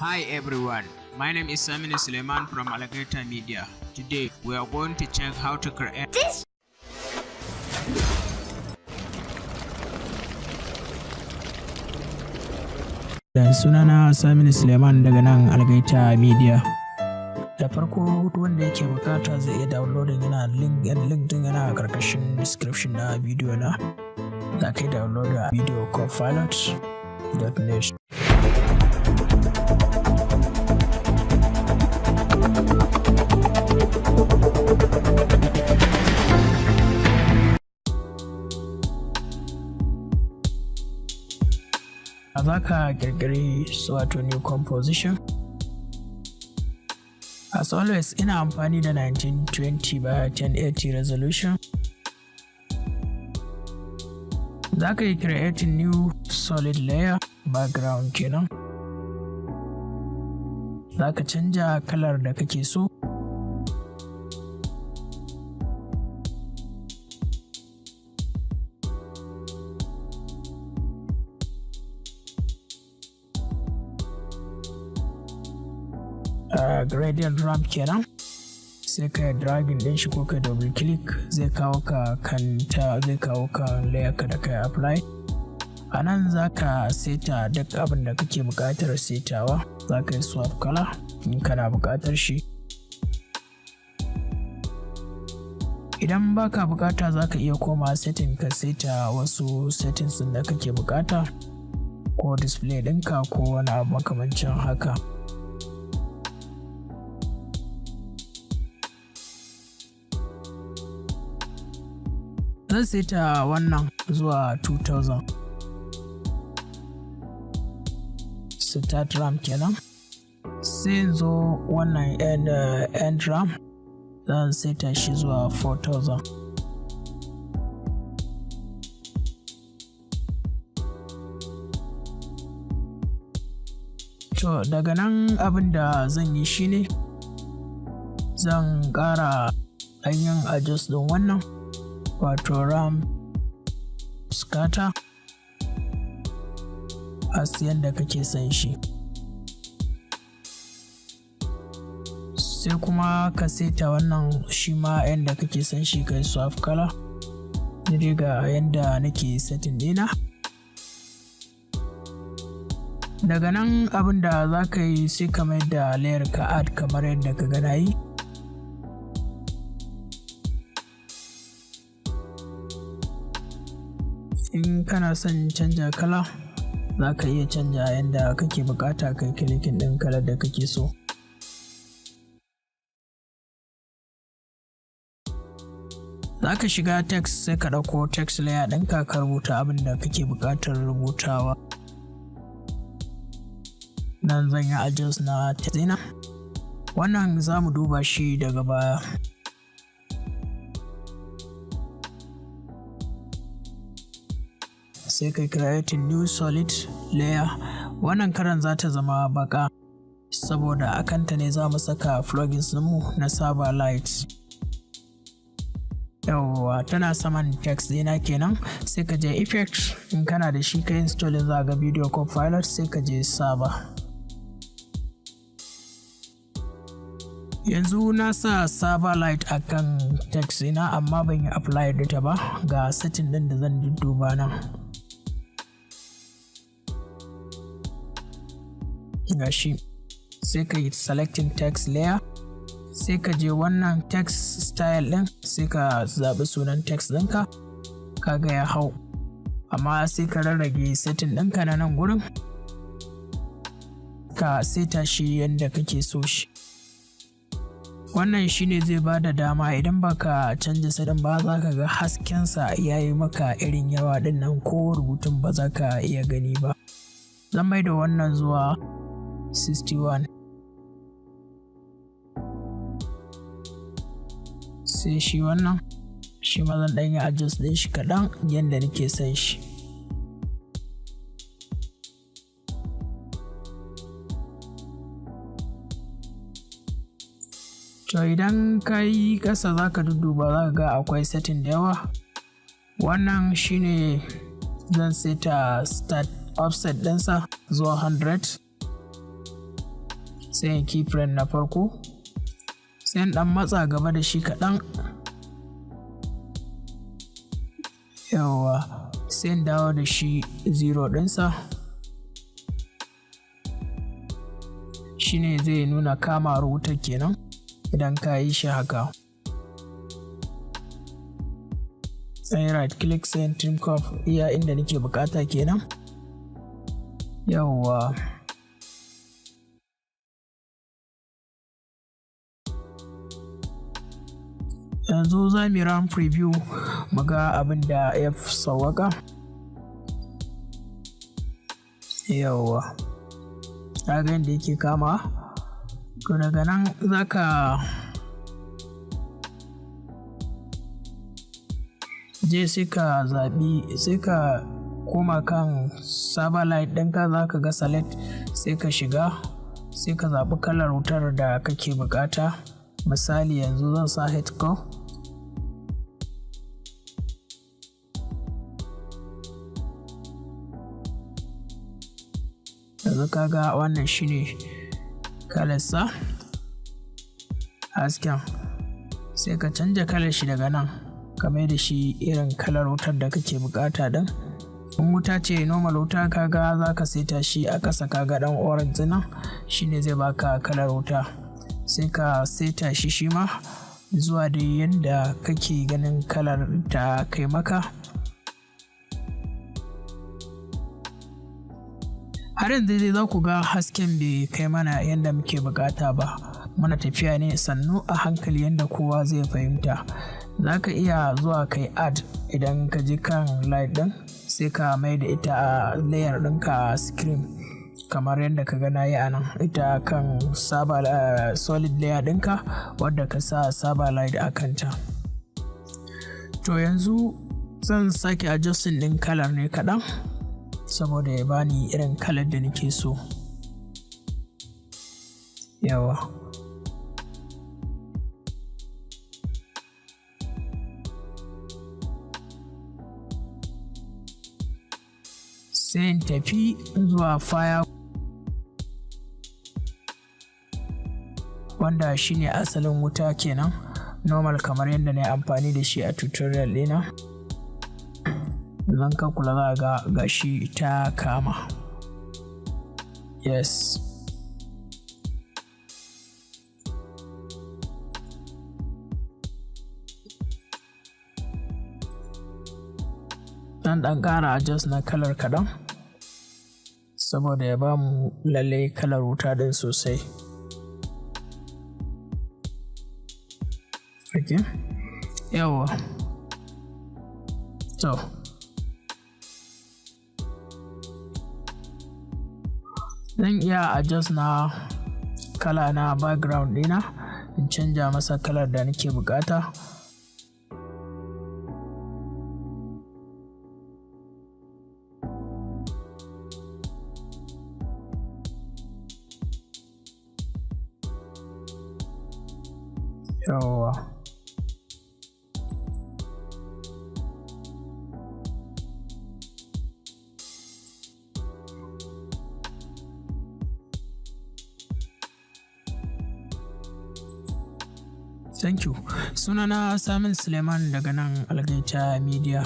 Hi everyone, my name is Samini Suleiman from Alligator Media. Today we are going to check how to create this. Sunana Samini Suleiman daga nan Alligator Media. Da farko wanda yake bukata zai iya downloading yana link din yana a karkashin description na video na. Za ka yi download a video copilot.net. Za ka kirkiri wato new composition. As always ina amfani da 1920 by 1080 resolution. Za ka yi creating new solid layer background kenan. Za ka canja kalar da kake so. Gradient ramp kenan, sai ka dragging din shi ko ka double click zai kawo ka layer ka da kai apply. A nan za ka seta duk abin da kake buƙatar setawa. Za ka yi swap color in kana buƙatar shi. Idan baka buƙata za ka iya koma setting ka seta wasu settings din da kake buƙata ko display ɗinka ko wani abu makamancin haka. Zan seta wannan zuwa 2000. Start RAM kenan. Sai zo wannan end RAM. Zan seta shi zuwa 4000. To daga nan abin da zan yi shine zan ƙara hanyar adjust din wannan. Wato RAM scatter as yadda kake son shi, sai kuma ka seta wannan shi ma yadda kake son shi kai swap color. Ni ga yadda nake setting dina. Daga nan abin da za ka yi sai ka mai da layer ka add kamar yadda ka gana yi. In kana son canja kala za ka iya canja yadda kake bukata kai clicking din kalar da kake so. Za ka shiga text sai ka ɗauko text layer ɗinka ka rubuta abin da kake buƙatar rubutawa. Nan zan yi adjust na text ɗina. Wannan za mu duba shi daga baya. Sai kai creating new solid layer. Wannan karan za ta zama baka saboda akanta ne za mu saka plugins mu na server lights. Yawwa tana saman text dina kenan. Sai ka je effect in kana da shi ka installing za ga video copilot sai ka je server. Yanzu na sa server light akan text dina amma ban yi apply da ta ba. Ga setting din da zan duba nan. Gashi sai ka yi selecting text layer, sai ka je wannan text style din sai ka zaɓi sunan text ɗinka kaga ya hau, amma sai ka rarrage setting ɗinka na nan gurin ka seta shi yadda kake so shi. Wannan shine zai ba da dama idan baka canja setting ba za ka ga haskensa ya yi maka irin yawa din nan ko rubutun ba za ka iya gani ba. Zan mai da wannan zuwa 61. Sai shi wannan shi ma zan ɗan yi adjust ɗin shi kaɗan yadda nake son shi. To idan ka yi ƙasa za ka dudduba za ka ga akwai setting da yawa. Wannan shine zan seta start offset ɗinsa zuwa 100. sai in keyframe na farko, sai in ɗan matsa gaba da shi kaɗan, yawa sai in dawo da shi 0 ɗinsa, shine zai nuna kama wutar kenan idan ka yi shi haka. Sai right click sai in trim curve iya inda nake bukata kenan, yawa. Yanzu za mu run preview mu ga abin da ya sauwaka, yawa. Ga yadda yake kama, to daga nan zaka je sai ka zaɓi, sai ka koma kan server light ɗinka, za ka ga select, sai ka shiga, sai ka zaɓi kalar wutar da kake bukata. Misali yanzu zan sa headcore, yanzu kaga wannan shine kalarsa hasken, sai ka canja kalar shi daga nan ka mai da shi irin kalar wutar da kake bukata din. In wuta ce normal wuta, kaga za ka saita shi a ƙasa, kaga ɗan orange nan shine zai baka kalar wuta, sai ka saita shi shima zuwa da yanda kake ganin kalar ta kai maka. Har yanzu dai za ku ga hasken bai kai mana yanda muke bukata ba, muna tafiya ne sannu a hankali yanda kowa zai fahimta. Za ka iya zuwa kai add idan ka ji kan light ɗin, sai ka mai da ita a layer ɗinka screen kamar yadda ka gana yi a nan, ita kan solid layer ɗinka wadda ka sa saba light a kanta. To yanzu zan sake adjusting ɗin kalar ne kaɗan saboda ya bani irin kalar da nake so, yawa. Sai in tafi zuwa fire, wanda shine asalin wuta kenan normal kamar yadda na yi amfani da shi a tutorial ɗina. Zan ka kula za ga gashi ta kama, yes. Zan ɗan ƙara adjust na kalar kaɗan saboda ya ba mu lalle kalar wuta ɗin sosai. Okay, yawa. To zan iya adjust na kala na background ɗina, in canja masa kalar da nake bukata. Yawa. Thank you. Sunana Samin Suleiman daga nan Algaita Media.